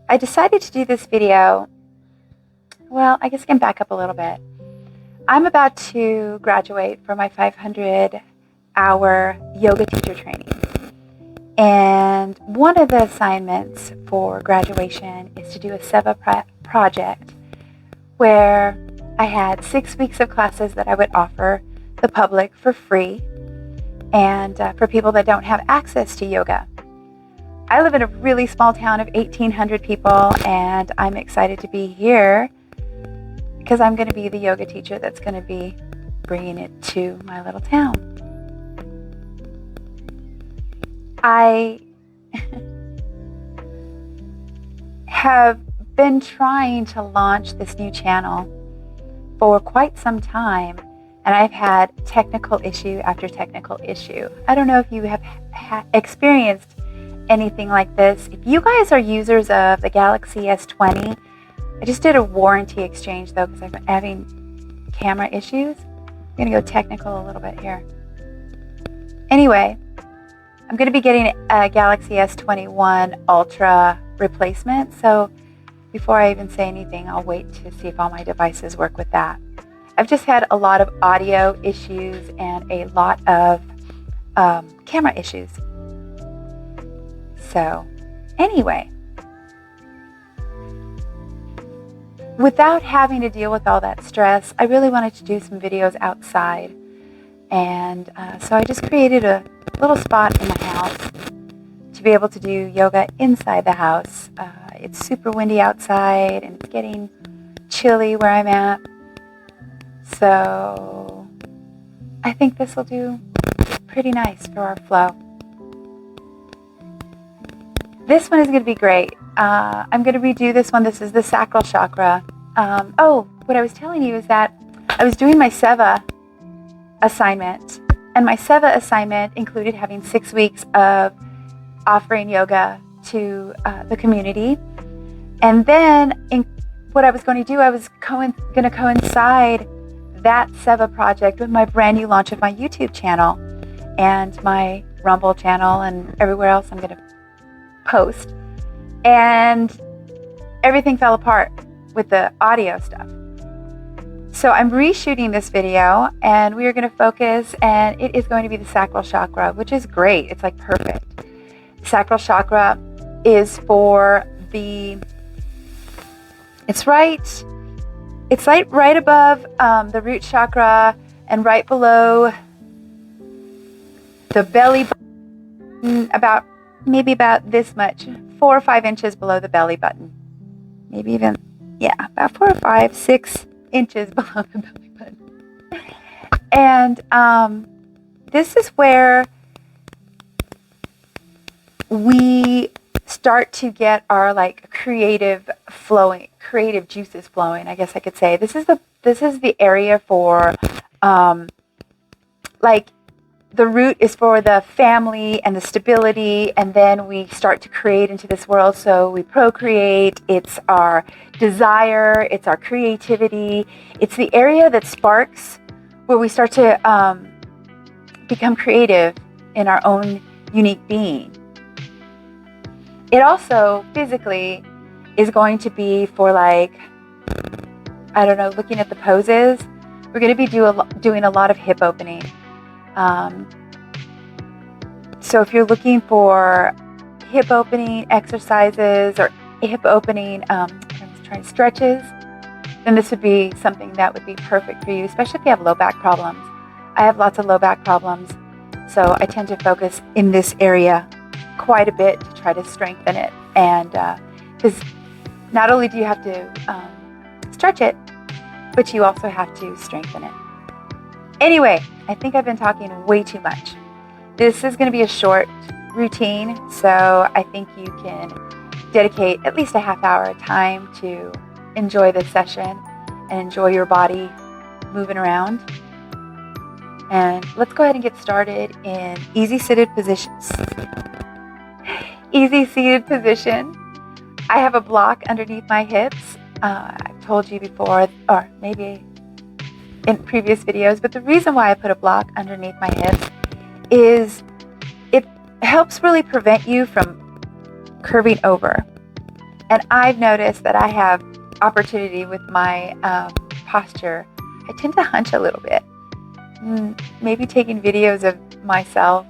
I decided to do this video. Well, I guess I can back up a little bit. I'm about to graduate from my 500-hour yoga teacher training. And one of the assignments for graduation is to do a seva project where I had 6 weeks of classes that I would offer the public for free and for people that don't have access to yoga. I live in a really small town of 1,800 people, and I'm excited to be here because I'm going to be the yoga teacher that's going to be bringing it to my little town. I have been trying to launch this new channel for quite some time, and I've had technical issue after technical issue. I don't know if you have experienced anything like this. If you guys are users of the Galaxy S20, I just did a warranty exchange though because I've been having camera issues. I'm going to go technical a little bit here. Anyway, I'm going to be getting a Galaxy S21 Ultra replacement, so before I even say anything, I'll wait to see if all my devices work with that. I've just had a lot of audio issues and a lot of camera issues. So, anyway, without having to deal with all that stress, I really wanted to do some videos outside. And so I just created a little spot in my house to be able to do yoga inside the house. It's super windy outside and it's getting chilly where I'm at. So I think this will do pretty nice for our flow. This one is going to be great. I'm going to redo this one. This is the Sacral Chakra. What I was telling you is that I was doing my seva assignment, and my seva assignment included having 6 weeks of offering yoga to the community. And then what I was going to do, I was going to coincide that seva project with my brand new launch of my YouTube channel and my Rumble channel and everywhere else I'm going to post, and everything fell apart with the audio stuff. So I'm reshooting this video, and we are going to focus, and it is going to be the Sacral Chakra, which is great. It's like perfect. Sacral Chakra is for it's right above the root chakra and right below the belly button, maybe about this much, 4 or 5 inches below the belly button. Maybe even, about 4 or 5, 6 inches below the belly button. And this is where we start to get our creative juices flowing, I guess I could say. This is the area for the root is for the family and the stability, and then we start to create into this world. So we procreate. It's our desire. It's our creativity. It's the area that sparks where we start to become creative in our own unique being. It also physically is going to be for looking at the poses. We're going to be doing a lot of hip opening. So if you're looking for hip opening exercises or hip opening stretches, then this would be something that would be perfect for you, especially if you have low back problems. I have lots of low back problems, so I tend to focus in this area quite a bit to try to strengthen it. And because not only do you have to stretch it, but you also have to strengthen it. Anyway, I think I've been talking way too much. This is going to be a short routine, so I think you can dedicate at least a half hour of time to enjoy this session and enjoy your body moving around. And let's go ahead and get started in easy seated positions. Easy seated position. I have a block underneath my hips. I've told you before, or maybe in previous videos, but the reason why I put a block underneath my hips is it helps really prevent you from curving over. And I've noticed that I have opportunity with my posture. I tend to hunch a little bit. Maybe taking videos of myself,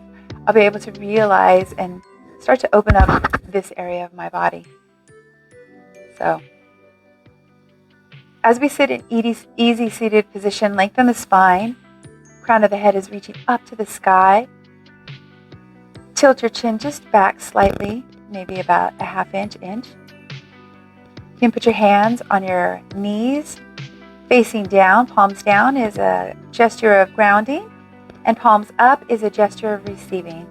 I'll be able to realize and start to open up this area of my body. So, as we sit in easy seated position, lengthen the spine. Crown of the head is reaching up to the sky. Tilt your chin just back slightly, maybe about a ½ inch. You can put your hands on your knees, facing down. Palms down is a gesture of grounding, and palms up is a gesture of receiving.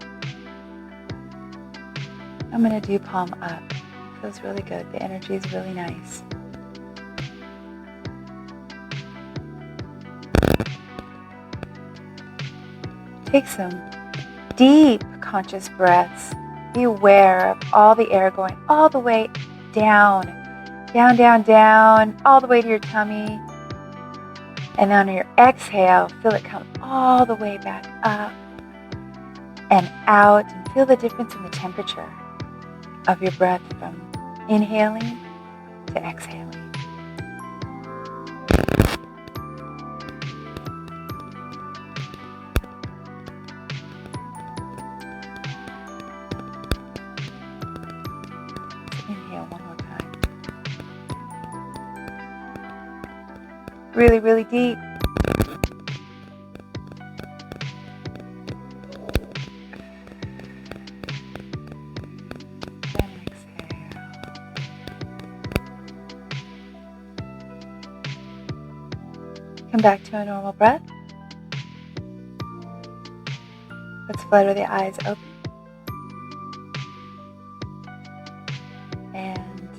I'm going to do palm up. Feels really good. The energy is really nice. Take some deep conscious breaths. Be aware of all the air going all the way down, all the way to your tummy. And then on your exhale, feel it come all the way back up and out, and feel the difference in the temperature of your breath from inhaling to exhaling. Inhale one more time. Really, really deep. Then exhale. Come back to a normal breath. Let's flutter the eyes open. And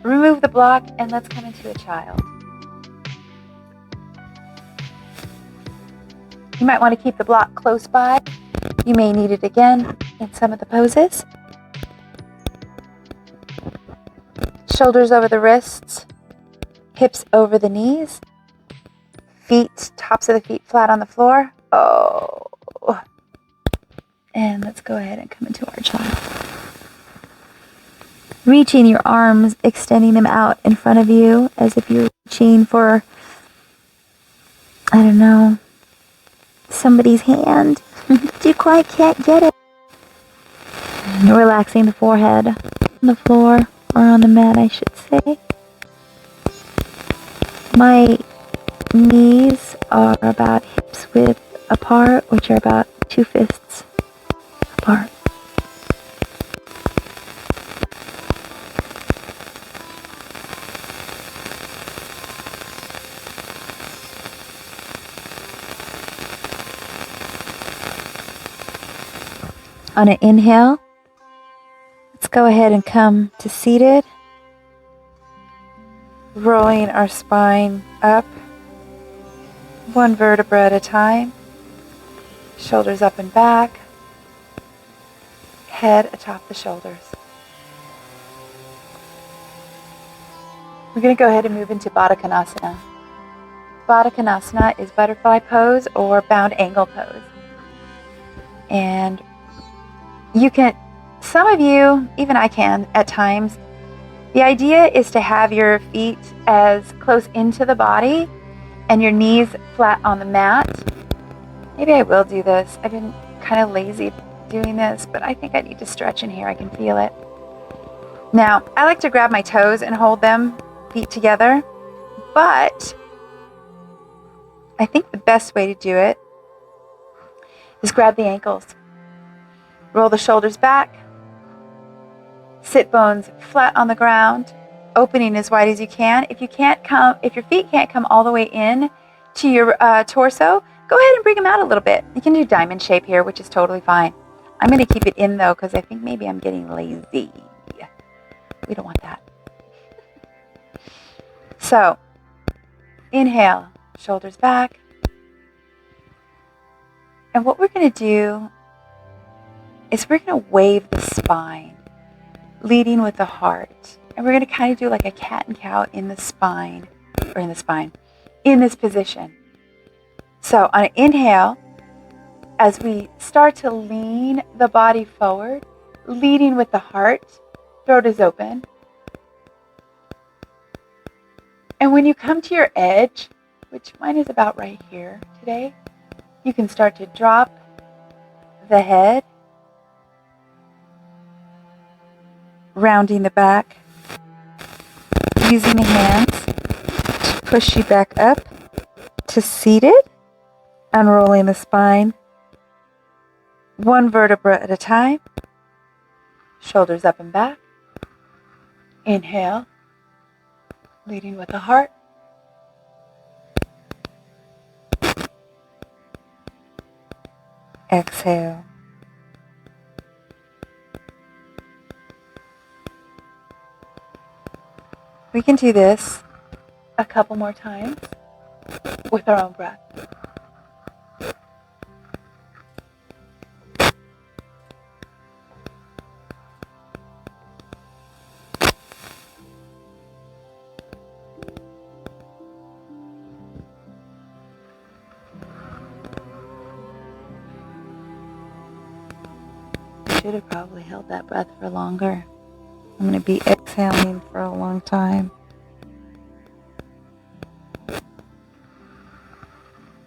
remove the block, and let's come into a child. You might want to keep the block close by. You may need it again in some of the poses. Shoulders over the wrists, hips over the knees, feet, tops of the feet flat on the floor. Oh. And let's go ahead and come into our child. Reaching your arms, extending them out in front of you as if you're reaching for, I don't know, somebody's hand. You quite can't get it. And relaxing the forehead on the floor, or on the mat, I should say. My knees are about hips width apart, which are about 2 fists apart. On an inhale, let's go ahead and come to seated, rolling our spine up, one vertebra at a time, shoulders up and back, head atop the shoulders. We're going to go ahead and move into Baddha Konasana. Baddha Konasana is butterfly pose or bound angle pose. And you can, some of you, even I can at times, the idea is to have your feet as close into the body and your knees flat on the mat. Maybe I will do this. I've been kind of lazy doing this, but I think I need to stretch in here. I can feel it. Now, I like to grab my toes and hold them, feet together, but I think the best way to do it is grab the ankles. Roll the shoulders back. Sit bones flat on the ground, opening as wide as you can. If your feet can't come all the way in to your torso, go ahead and bring them out a little bit. You can do diamond shape here, which is totally fine. I'm going to keep it in though, because I think maybe I'm getting lazy. We don't want that. So, inhale, shoulders back. And what we're going to do is we're going to wave the spine, leading with the heart. And we're going to kind of do like a cat and cow in this position. So on an inhale, as we start to lean the body forward, leading with the heart, throat is open. And when you come to your edge, which mine is about right here today, you can start to drop the head, rounding the back, using the hands to push you back up to seated, unrolling the spine, one vertebra at a time, shoulders up and back. Inhale, leading with the heart. Exhale. We can do this a couple more times with our own breath. Should have probably held that breath for longer. I'm going to be exhaling for a long time.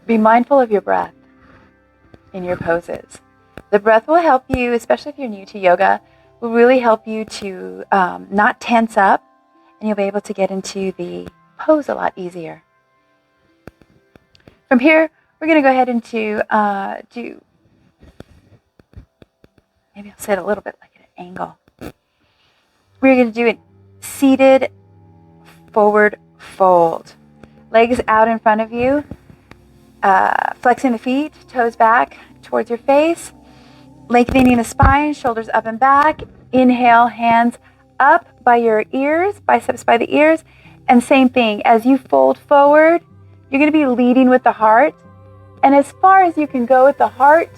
Be mindful of your breath in your poses. The breath will help you, especially if you're new to yoga, will really help you to not tense up, and you'll be able to get into the pose a lot easier. From here, we're going to go ahead and do, maybe I'll say it a little bit like at an angle. We're going to do a seated forward fold. Legs out in front of you, flexing the feet, toes back towards your face, lengthening the spine, shoulders up and back. Inhale, hands up by your ears, biceps by the ears. And same thing, as you fold forward, you're going to be leading with the heart. And as far as you can go with the heart,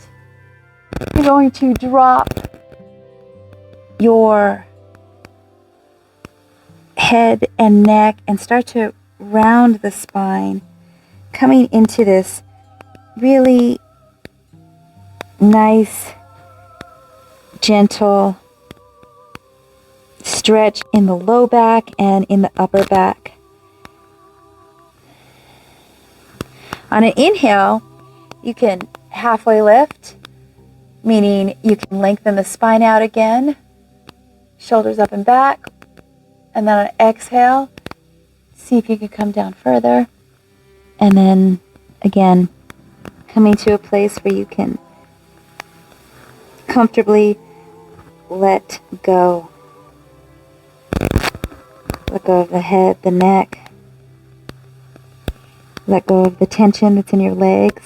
you're going to drop your head and neck and start to round the spine, coming into this really nice, gentle stretch in the low back and in the upper back. On an inhale, you can halfway lift, meaning you can lengthen the spine out again, shoulders up and back. And then on exhale, see if you can come down further. And then again, coming to a place where you can comfortably let go. Let go of the head, the neck. Let go of the tension that's in your legs.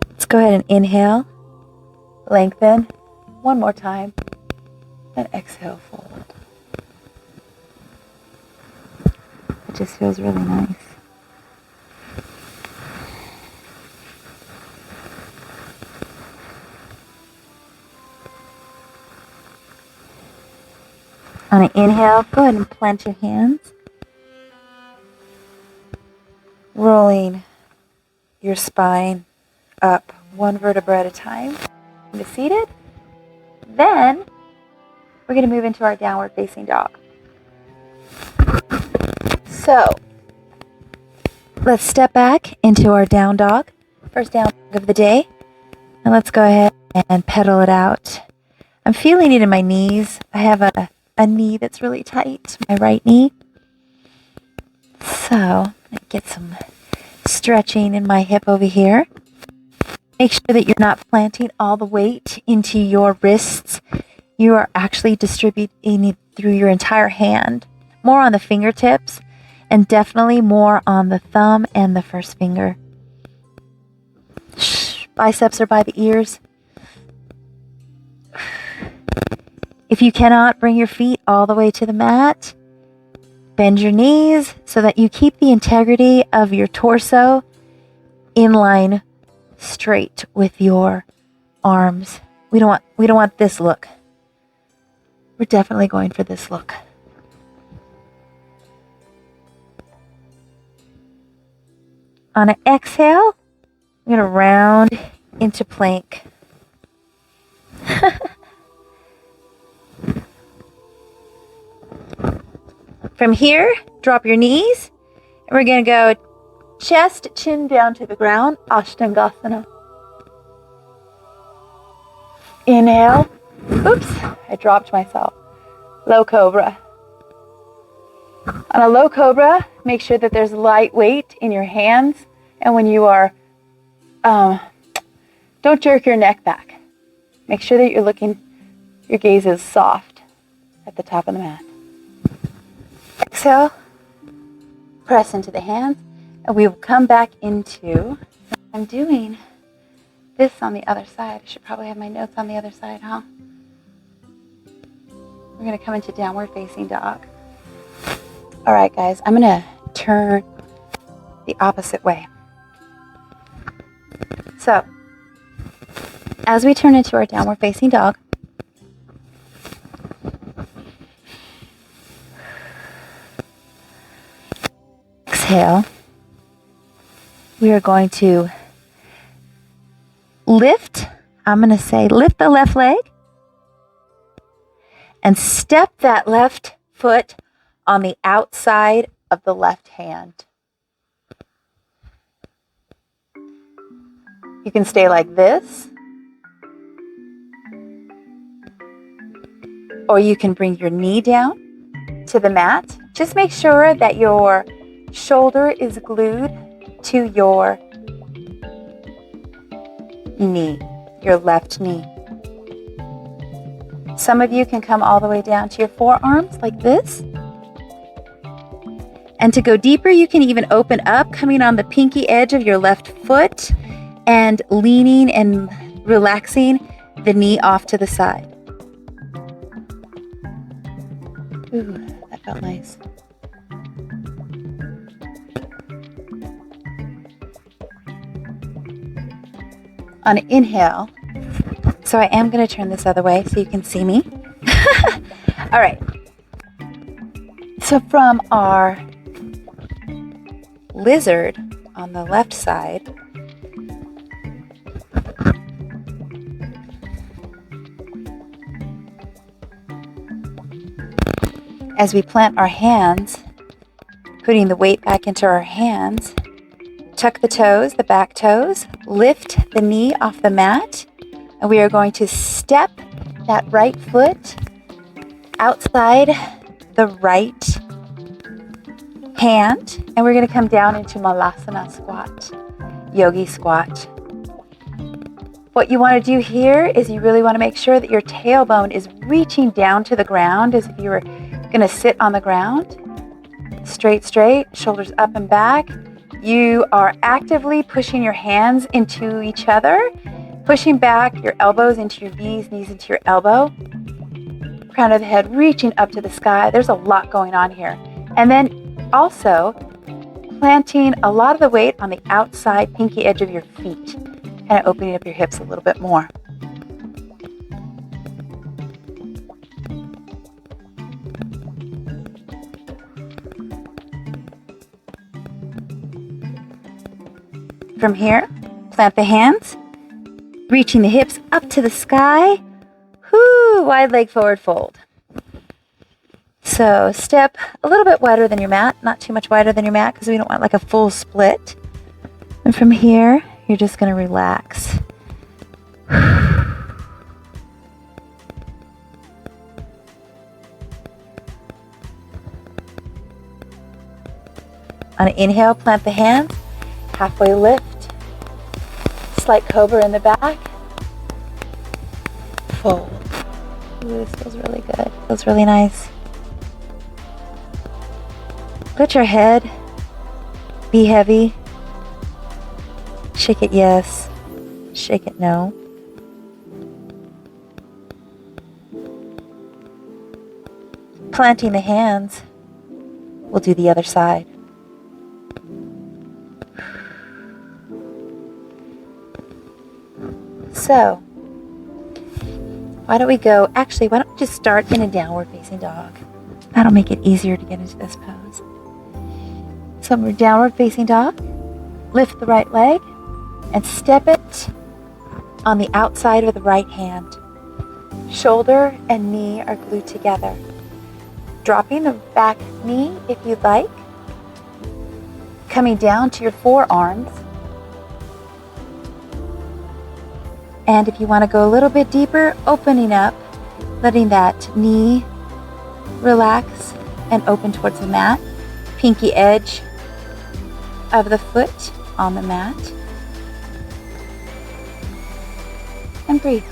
Let's go ahead and inhale, lengthen, one more time, and exhale, fold. It just feels really nice. On an inhale, go ahead and plant your hands, rolling your spine up one vertebra at a time into seated. Then we're going to move into our downward facing dog. So let's step back into our down dog, first down dog of the day, and let's go ahead and pedal it out. I'm feeling it in my knees. I have a knee that's really tight, my right knee. So I'm going to get some stretching in my hip over here. Make sure that you're not planting all the weight into your wrists. You are actually distributing it through your entire hand, more on the fingertips, and definitely more on the thumb and the first finger. Biceps are by the ears. If you cannot bring your feet all the way to the mat, bend your knees so that you keep the integrity of your torso in line straight with your arms. We don't want this look. We're definitely going for this look. On an exhale, I'm going to round into plank. From here, drop your knees, and we're going to go chest, chin down to the ground, Ashtangasana. Inhale. Oops, I dropped myself. Low cobra. On a low cobra, make sure that there's light weight in your hands, and when you are, don't jerk your neck back. Make sure that your gaze is soft at the top of the mat. Exhale, press into the hands, and we will come back into, I'm doing this on the other side. I should probably have my notes on the other side, huh? We're going to come into downward facing dog. All right, guys, I'm going to turn the opposite way. So, as we turn into our downward facing dog, exhale, we are going to lift. I'm going to say lift the left leg and step that left foot on the outside of the left hand. You can stay like this, or you can bring your knee down to the mat. Just make sure that your shoulder is glued to your knee, your left knee. Some of you can come all the way down to your forearms like this. And to go deeper, you can even open up, coming on the pinky edge of your left foot and leaning and relaxing the knee off to the side. Ooh, that felt nice. On an inhale, so I am going to turn this other way so you can see me. All right. So from our lizard on the left side, as we plant our hands, putting the weight back into our hands, tuck the toes, the back toes, lift the knee off the mat, and we are going to step that right foot outside the right hand, and we're going to come down into Malasana squat, yogi squat. What you want to do here is you really want to make sure that your tailbone is reaching down to the ground as if you were going to sit on the ground. Straight, shoulders up and back. You are actively pushing your hands into each other, pushing back your elbows into your knees into your elbow. Crown of the head reaching up to the sky. There's a lot going on here. And then also planting a lot of the weight on the outside pinky edge of your feet, kind of opening up your hips a little bit more. From here, plant the hands, reaching the hips up to the sky. Whoo, wide leg forward fold. So step a little bit wider than your mat, not too much wider than your mat because we don't want like a full split. And from here, you're just going to relax. On an inhale, plant the hands, halfway lift, slight cobra in the back, fold. Ooh, this feels really good. Feels really nice. Let your head be heavy. Shake it yes, shake it no. Planting the hands, we'll do the other side. So, why don't we just start in a downward facing dog. That'll make it easier to get into this pose. So we're downward facing dog. Lift the right leg and step it on the outside of the right hand. Shoulder and knee are glued together. Dropping the back knee if you'd like. Coming down to your forearms. And if you want to go a little bit deeper, opening up, letting that knee relax and open towards the mat. Pinky edge of the foot on the mat. And breathe.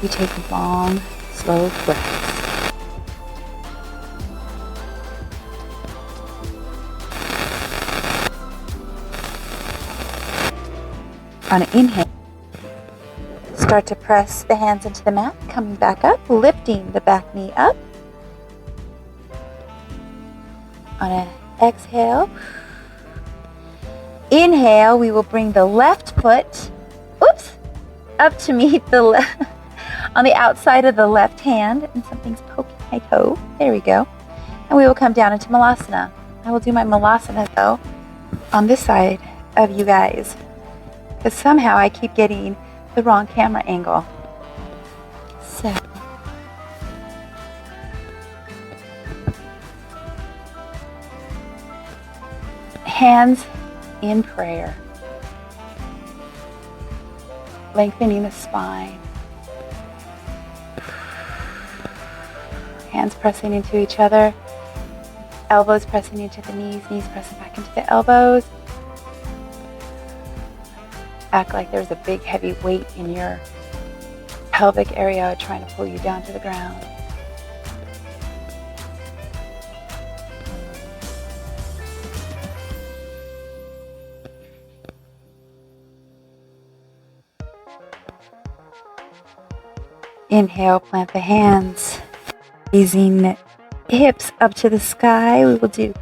You take long, slow breaths. On an inhale, start to press the hands into the mat, coming back up, lifting the back knee up. On an exhale, inhale, we will bring the left foot, up to meet the left, on the outside of the left hand, and something's poking my toe. There we go. And we will come down into Malasana. I will do my Malasana though on this side of you guys, because somehow I keep getting the wrong camera angle. So, hands in prayer, lengthening the spine. Hands pressing into each other, elbows pressing into the knees, knees pressing back into the elbows. Act like there's a big heavy weight in your pelvic area trying to pull you down to the ground. Inhale, plant the hands. Raising hips up to the sky, we will do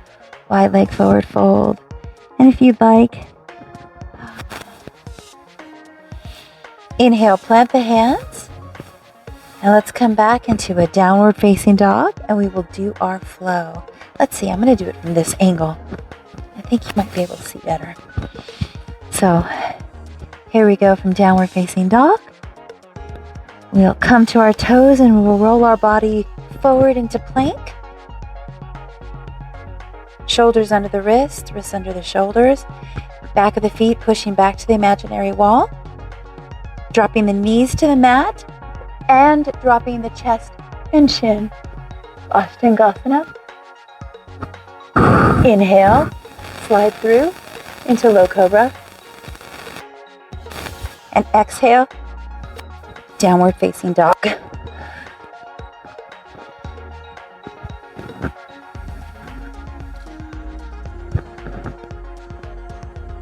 wide leg forward fold. And if you'd like, inhale, plant the hands. And let's come back into a downward facing dog and we will do our flow. Let's see, I'm going to do it from this angle. I think you might be able to see better. So here we go from downward facing dog. We'll come to our toes and we'll roll our body forward into plank. Shoulders under the wrists, wrists under the shoulders. Back of the feet pushing back to the imaginary wall. Dropping the knees to the mat and dropping the chest and chin. Ashtangasana. Inhale, slide through into low cobra. And exhale, downward facing dog.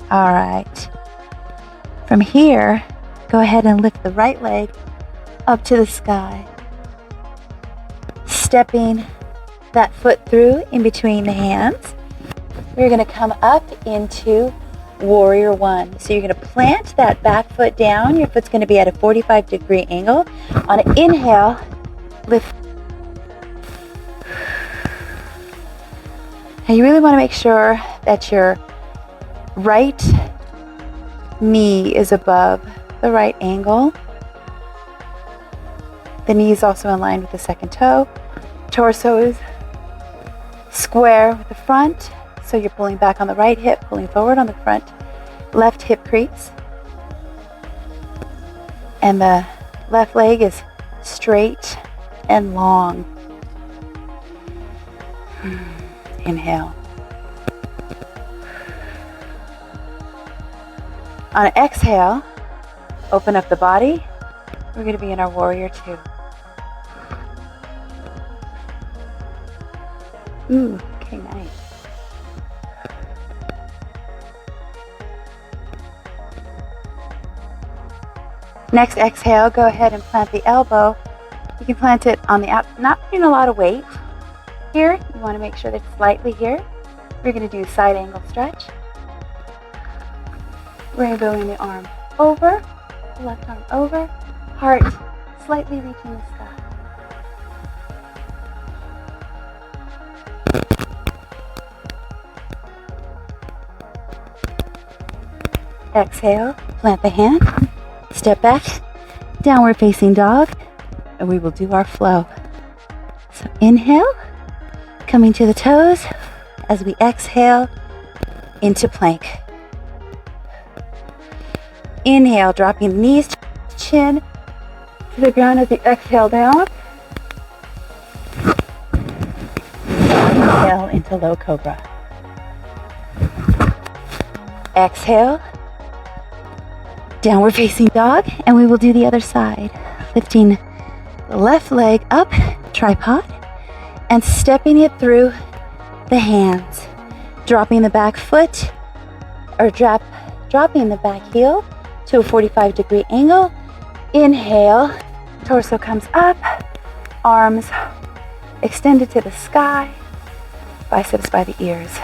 All right. From here, go ahead and lift the right leg up to the sky. Stepping that foot through in between the hands. We're going to come up into Warrior One. So you're going to plant that back foot down. Your foot's going to be at a 45-degree angle. On an inhale, lift. Now you really want to make sure that your right knee is above the right angle. The knee is also in line with the second toe. Torso is square with the front. So you're pulling back on the right hip, pulling forward on the front left hip crease. And the left leg is straight and long. Inhale. On an exhale, open up the body. We're going to be in our Warrior Two. Ooh, okay, nice. Next exhale, go ahead and plant the elbow. You can plant it on the out, not putting a lot of weight. Here, you want to make sure that it's slightly here. We're going to do side angle stretch. Rainbowing the arm over the left arm over, heart slightly reaching the sky. Exhale, plant the hand, step back, downward facing dog, and we will do our flow. So inhale, coming to the toes as we exhale into plank. Inhale, dropping the knees, chin to the ground as you exhale down. Inhale into low cobra. Exhale, downward facing dog, and we will do the other side. Lifting the left leg up, tripod, and stepping it through the hands. Dropping the back foot, or dropping the back heel to a 45-degree angle. Inhale, torso comes up, arms extended to the sky, biceps by the ears.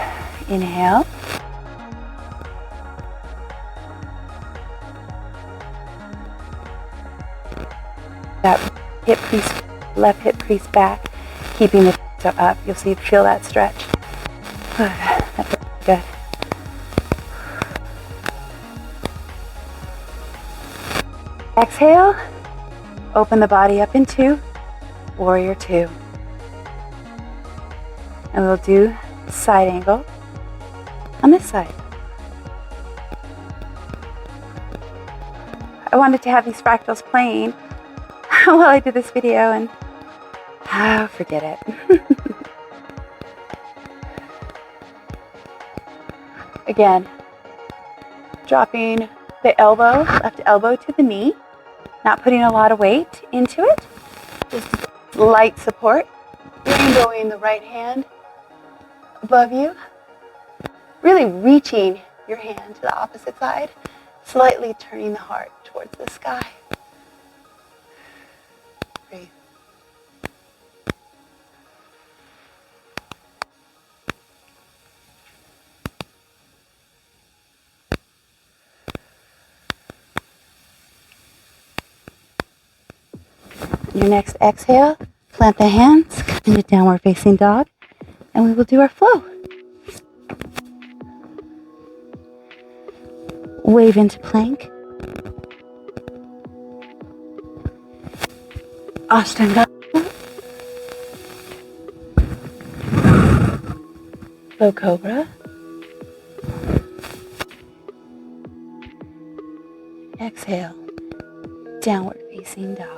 Inhale. That hip crease, left hip crease back, keeping the torso up. You'll feel that stretch. Good. That's good. Exhale, open the body up into warrior two. And we'll do side angle on this side. I wanted to have these fractals playing while I did this video, and forget it. Again, dropping the elbow, left elbow to the knee, not putting a lot of weight into it, just light support. Rainbowing the right hand above you, really reaching your hand to the opposite side, slightly turning the heart towards the sky. Breathe. Your next exhale, plant the hands into downward facing dog, and we will do our flow. Wave into plank. Ashtanga. Low cobra. Exhale, downward facing dog.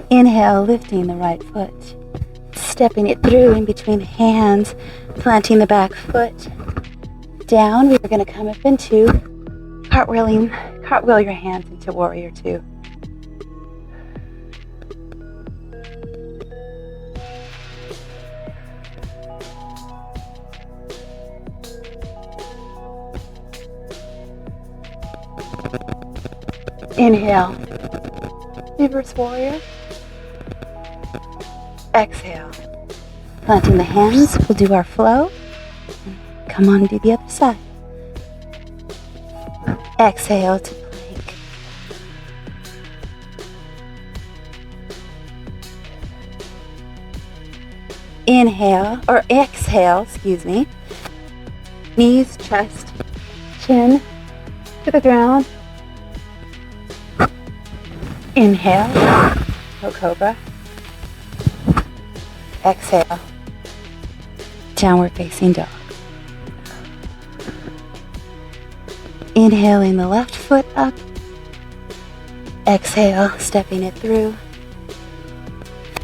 Inhale, lifting the right foot, stepping it through in between the hands, planting the back foot down. We're going to come up into cartwheel your hands into warrior two. Inhale, reverse warrior. Exhale, planting the hands, we'll do our flow. Come on, do the other side. Exhale to plank. Inhale, or exhale, excuse me. Knees, chest, chin to the ground. Inhale, low cobra. Exhale, downward facing dog. Inhaling the left foot up. Exhale, stepping it through.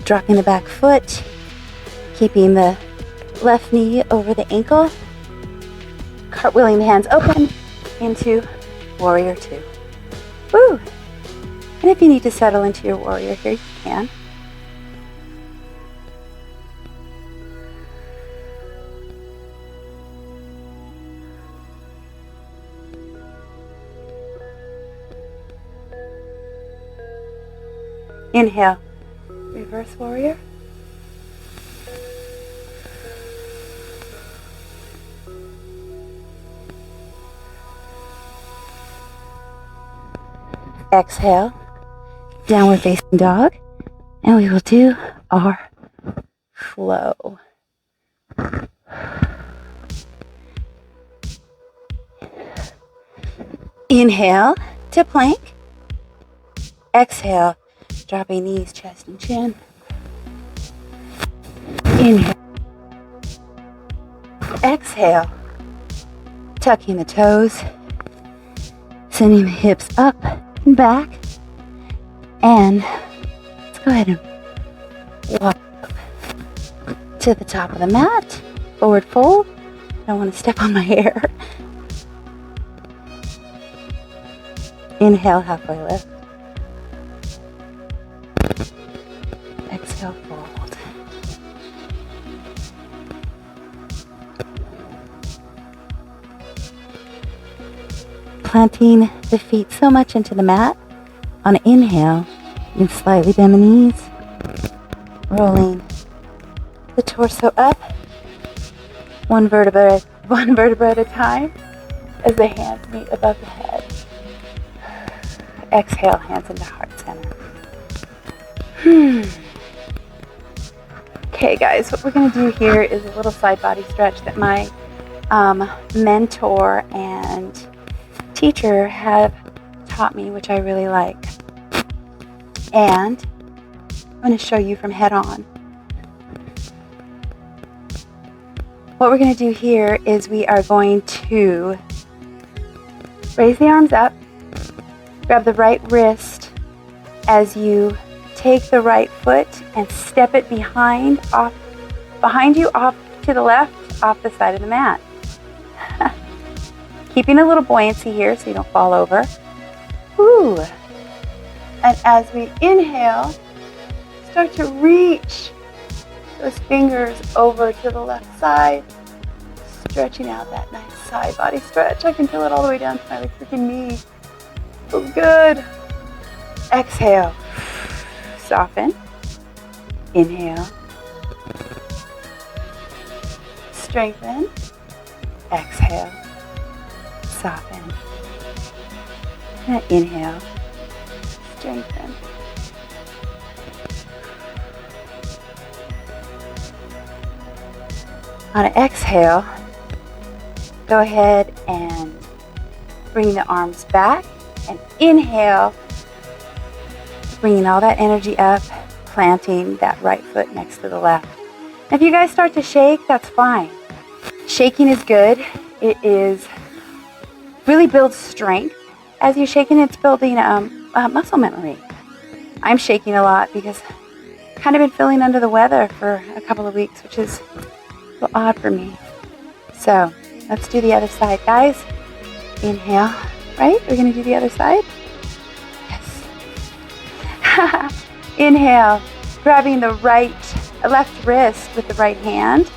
Dropping the back foot, keeping the left knee over the ankle. Cartwheeling the hands open into warrior two. Woo! And if you need to settle into your warrior here, you can. Inhale, reverse warrior. Exhale, downward facing dog, and we will do our flow. Inhale to plank. Exhale, dropping knees, chest, and chin. Inhale. Exhale, tucking the toes, sending the hips up and back. And let's go ahead and walk up to the top of the mat. Forward fold. I don't want to step on my hair. Inhale, halfway lift. Exhale, fold. Planting the feet so much into the mat. On an inhale, you can slightly bend the knees, rolling the torso up, one vertebra at a time, as the hands meet above the head. Exhale, hands into heart center. Okay, guys, what we're going to do here is a little side body stretch that my mentor and teacher have taught me, which I really like. And I'm going to show you from head on. What we're going to do here is we are going to raise the arms up, grab the right wrist as you take the right foot and step it behind you off to the left, off the side of the mat. Keeping a little buoyancy here so you don't fall over. Woo. And as we inhale, start to reach those fingers over to the left side, stretching out that nice side body stretch. I can feel it all the way down to my freaking knee. So good. Exhale. Soften. Inhale. Strengthen. Exhale. Soften. And inhale. Strengthen. On an exhale, go ahead and bring the arms back and inhale, bringing all that energy up, planting that right foot next to the left. If you guys start to shake, that's fine. Shaking is good. It really builds strength. As you're shaking, it's building muscle memory. I'm shaking a lot because I've kind of been feeling under the weather for a couple of weeks, which is a little odd for me. So let's do the other side, guys. Inhale, right? We're going to do the other side. Yes. Inhale, grabbing the left wrist with the right hand,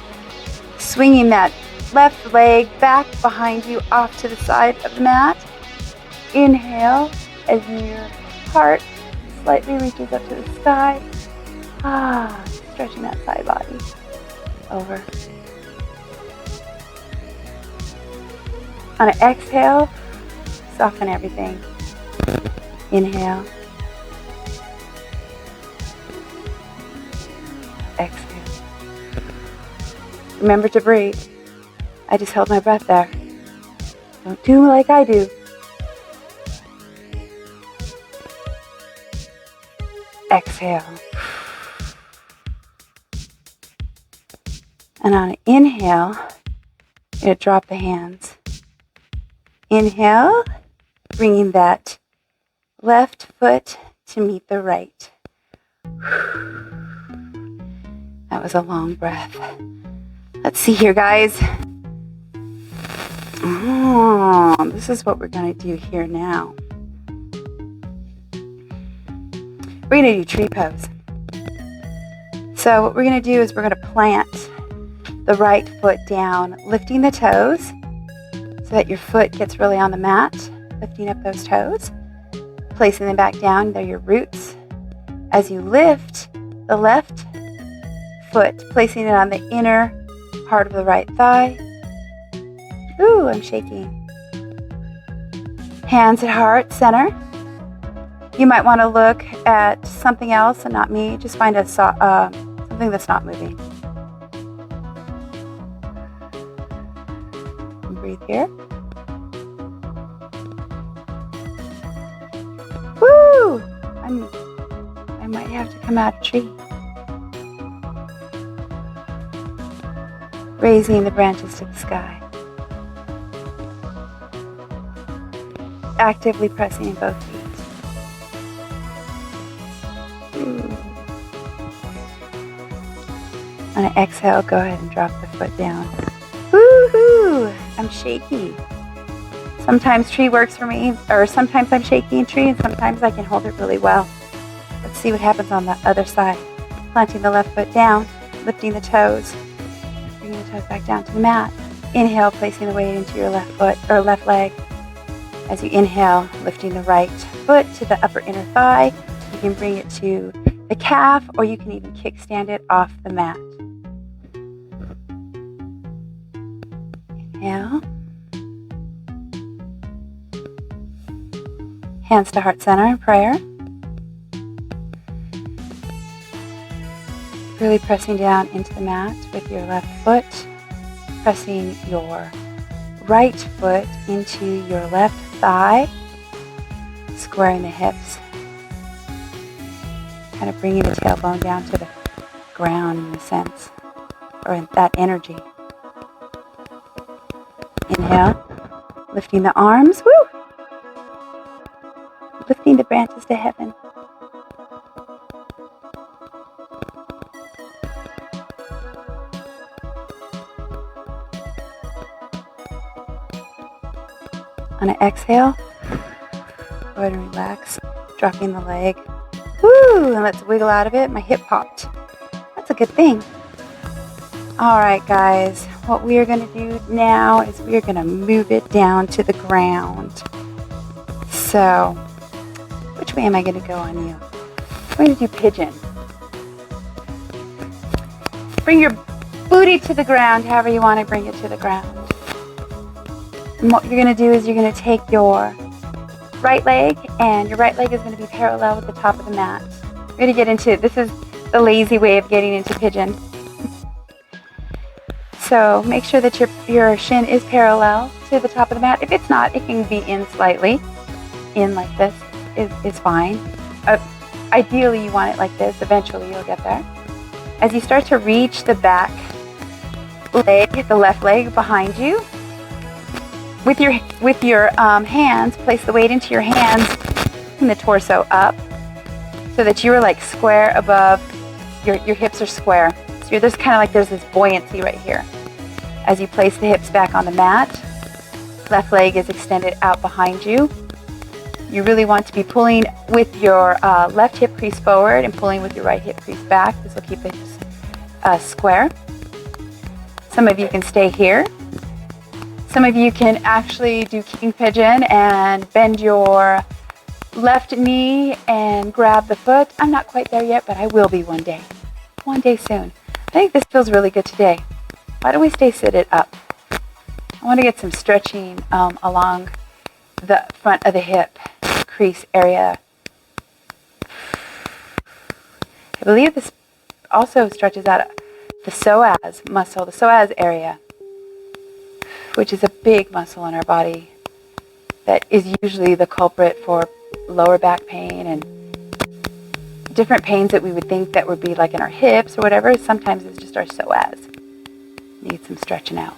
swinging that left leg back behind you off to the side of the mat. Inhale as your heart slightly reaches up to the sky. Stretching that side body over. On an exhale, soften everything. Inhale. Exhale. Remember to breathe. I just held my breath there. Don't do like I do. Exhale. And on an inhale, you're going to drop the hands. Inhale, bringing that left foot to meet the right. That was a long breath. Let's see here, guys. This is what we're going to do here now. We're going to do tree pose. So what we're going to do is we're going to plant the right foot down, lifting the toes so that your foot gets really on the mat, lifting up those toes, placing them back down. They're your roots. As you lift the left foot, placing it on the inner part of the right thigh. Ooh, I'm shaking. Hands at heart center. You might want to look at something else and not me. Just find something that's not moving. And breathe here. Woo! I might have to come out of tree. Raising the branches to the sky. Actively pressing in both feet. On an exhale, go ahead and drop the foot down. Woohoo! I'm shaky. Sometimes tree works for me, or sometimes I'm shaky in tree, and sometimes I can hold it really well. Let's see what happens on the other side. Planting the left foot down, lifting the toes, bringing the toes back down to the mat. Inhale, placing the weight into your left foot or left leg. As you inhale, lifting the right foot to the upper inner thigh. You can bring it to the calf, or you can even kickstand it off the mat. Inhale. Hands to heart center in prayer. Really pressing down into the mat with your left foot. Pressing your right foot into your left thigh. Squaring the hips. Kind of bringing the tailbone down to the ground in a sense, or in that energy. Inhale, lifting the arms, woo! Lifting the branches to heaven. On an exhale, go ahead and relax, dropping the leg. Woo! And let's wiggle out of it. My hip popped. That's a good thing. All right, guys. What we are going to do now is we are going to move it down to the ground. So, which way am I going to go on you? I'm going to do pigeon. Bring your booty to the ground, however you want to bring it to the ground. And what you're going to do is you're going to take your right leg, and your right leg is going to be parallel with the top of the mat. We're going to get into, this is the lazy way of getting into pigeon. So make sure that your shin is parallel to the top of the mat. If it's not, it can be in slightly. In like this is fine. Ideally, you want it like this. Eventually, you'll get there. As you start to reach the back leg, the left leg behind you, with your hands, place the weight into your hands and the torso up so that you are like square above, your hips are square. So there's kind of like there's this buoyancy right here. As you place the hips back on the mat, left leg is extended out behind you. You really want to be pulling with your left hip crease forward and pulling with your right hip crease back. This will keep the hips square. Some of you can stay here. Some of you can actually do king pigeon and bend your left knee and grab the foot. I'm not quite there yet, but I will be one day. One day soon. I think this feels really good today. Why don't we stay seated up? I want to get some stretching along the front of the hip crease area. I believe this also stretches out the psoas muscle, the psoas area, which is a big muscle in our body that is usually the culprit for lower back pain and different pains that we would think that would be like in our hips or whatever. Sometimes it's just our psoas. Need some stretching out.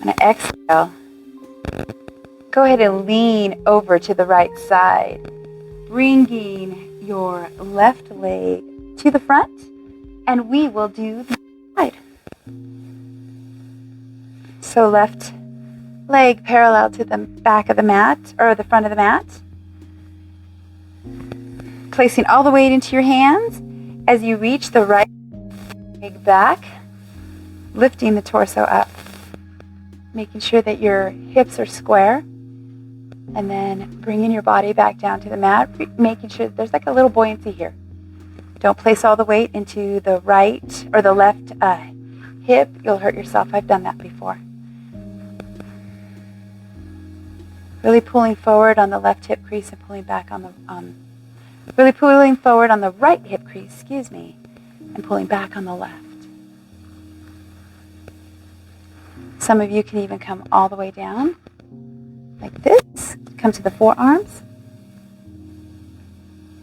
On an exhale, go ahead and lean over to the right side, bringing your left leg to the front, and we will do the side. So left leg parallel to the back of the mat, or the front of the mat. Placing all the weight into your hands as you reach the right leg back, lifting the torso up, making sure that your hips are square, and then bringing your body back down to the mat, making sure that there's like a little buoyancy here. Don't place all the weight into the right or the left hip, you'll hurt yourself. I've done that before. Really pulling forward on the left hip crease and pulling back on the, really pulling forward on the right hip crease, excuse me, and pulling back on the left. Some of you can even come all the way down, like this, come to the forearms.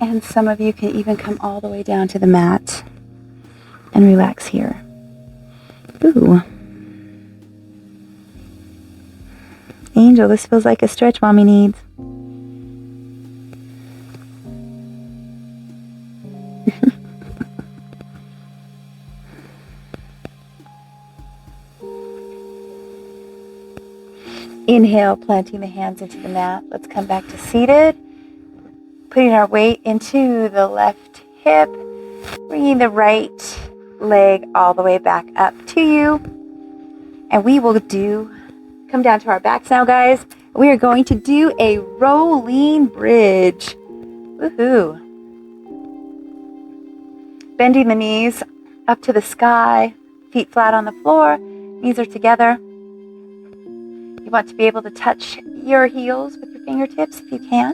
And some of you can even come all the way down to the mat and relax here. Ooh. Angel, this feels like a stretch Mommy needs. Inhale, planting the hands into the mat. Let's come back to seated. Putting our weight into the left hip. Bringing the right leg all the way back up to you. And we will come down to our backs now, guys. We are going to do a rolling bridge. Woohoo. Bending the knees up to the sky. Feet flat on the floor. Knees are together. You want to be able to touch your heels with your fingertips if you can.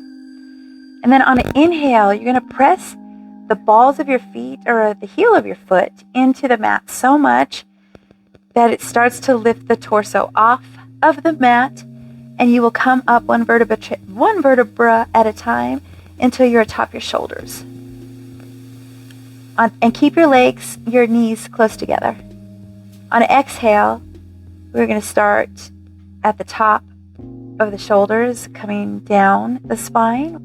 And then on an inhale, you're going to press the balls of your feet or the heel of your foot into the mat so much that it starts to lift the torso off of the mat, and you will come up one vertebra at a time until you're atop your shoulders. And keep your legs, your knees close together. On an exhale, we're going to start at the top of the shoulders, coming down the spine.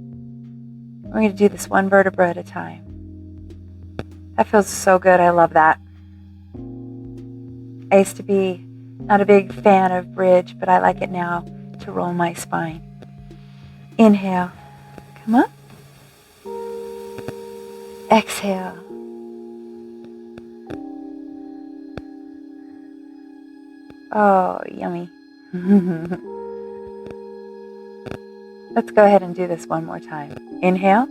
We're going to do this one vertebra at a time. That feels so good. I love that. I used to be not a big fan of bridge, but I like it now to roll my spine. Inhale. Come up. Exhale. Oh, yummy. Let's go ahead and do this one more time. Inhale.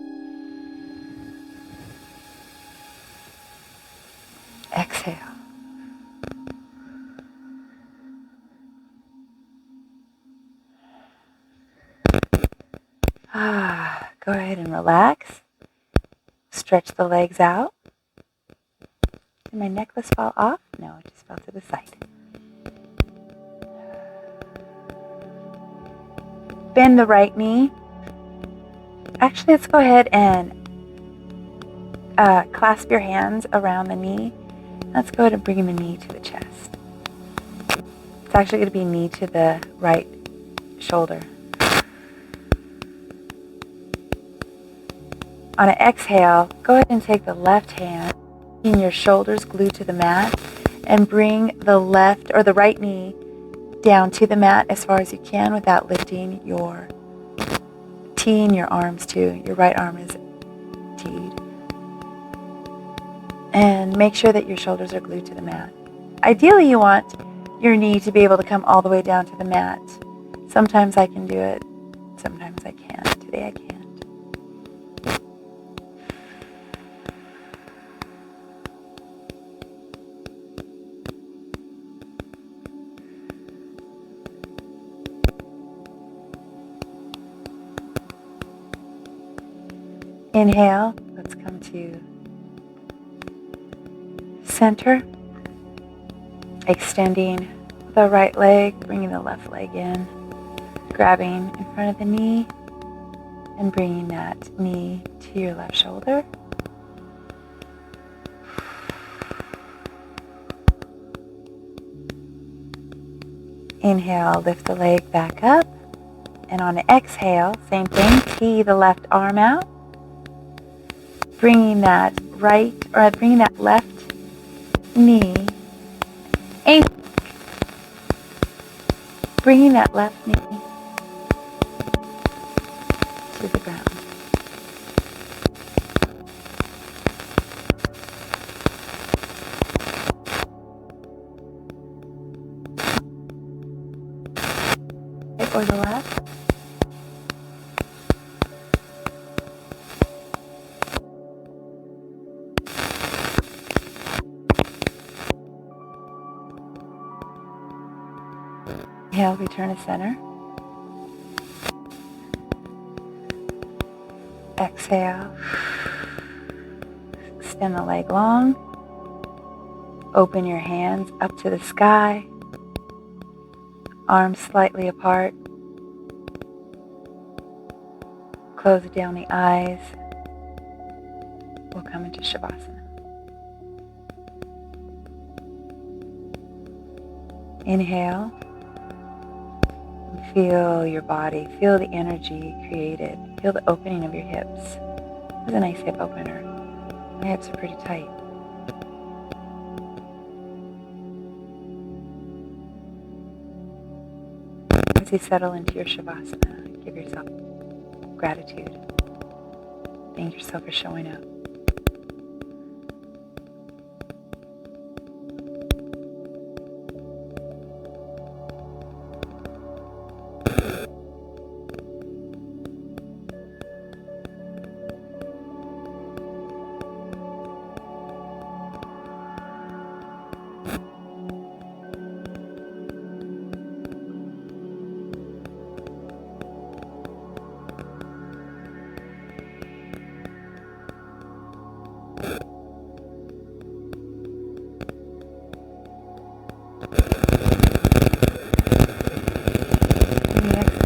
Exhale. Go ahead and relax. Stretch the legs out. Did my necklace fall off? No, it just fell to the side. Bend the right knee. Actually, let's go ahead and clasp your hands around the knee. Let's go ahead and bring the knee to the chest. It's actually going to be knee to the right shoulder. On an exhale, go ahead and take the left hand in your shoulders glued to the mat and bring the left or the right knee down to the mat as far as you can without lifting your teeing your arms too. Your right arm is teed. And make sure that your shoulders are glued to the mat. Ideally, you want your knee to be able to come all the way down to the mat. Sometimes I can do it. Sometimes I can't. Today I can't. Inhale, let's come to center, extending the right leg, bringing the left leg in, grabbing in front of the knee, and bringing that knee to your left shoulder. Inhale, lift the leg back up, and on an exhale, same thing, tee the left arm out. Bringing that left knee, and bringing that left knee to the ground. Right, or the left. Inhale, return to center. Exhale. Extend the leg long. Open your hands up to the sky. Arms slightly apart. Close down the eyes. We'll come into Shavasana. Inhale. Feel your body. Feel the energy created. Feel the opening of your hips. This is a nice hip opener. My hips are pretty tight. As you settle into your Shavasana, give yourself gratitude. Thank yourself for showing up.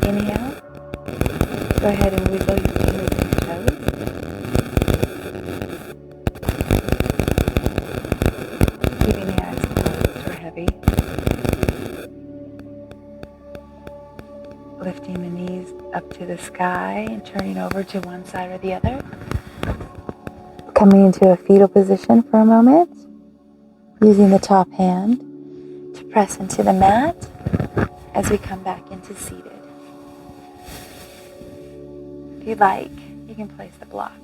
Inhale. Go ahead and wiggle your fingers and toes. Keeping the eyes closed or heavy. Lifting the knees up to the sky and turning over to one side or the other. Coming into a fetal position for a moment. Using the top hand to press into the mat as we come back into seated. If you'd like, you can place the block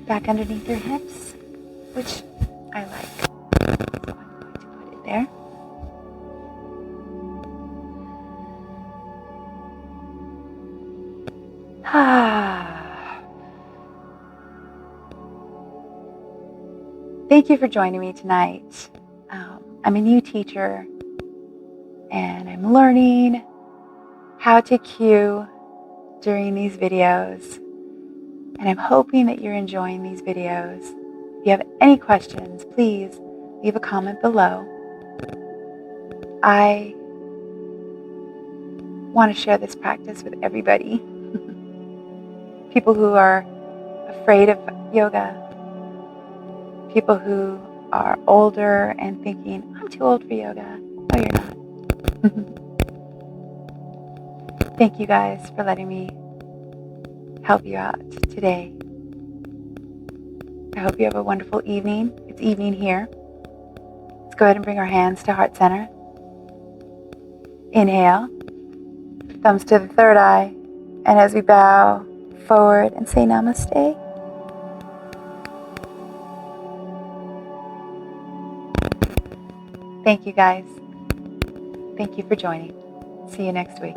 back underneath your hips, which I like. So I'm going to put it there. Thank you for joining me tonight. I'm a new teacher and I'm learning how to cue during these videos, and I'm hoping that you're enjoying these videos. If you have any questions, please leave a comment below. I want to share this practice with everybody. People who are afraid of yoga, people who are older and thinking, I'm too old for yoga. No, you're not. Thank you guys for letting me help you out today. I hope you have a wonderful evening. It's evening here. Let's go ahead and bring our hands to heart center. Inhale, thumbs to the third eye, and as we bow forward and say namaste. Thank you guys. Thank you for joining. See you next week.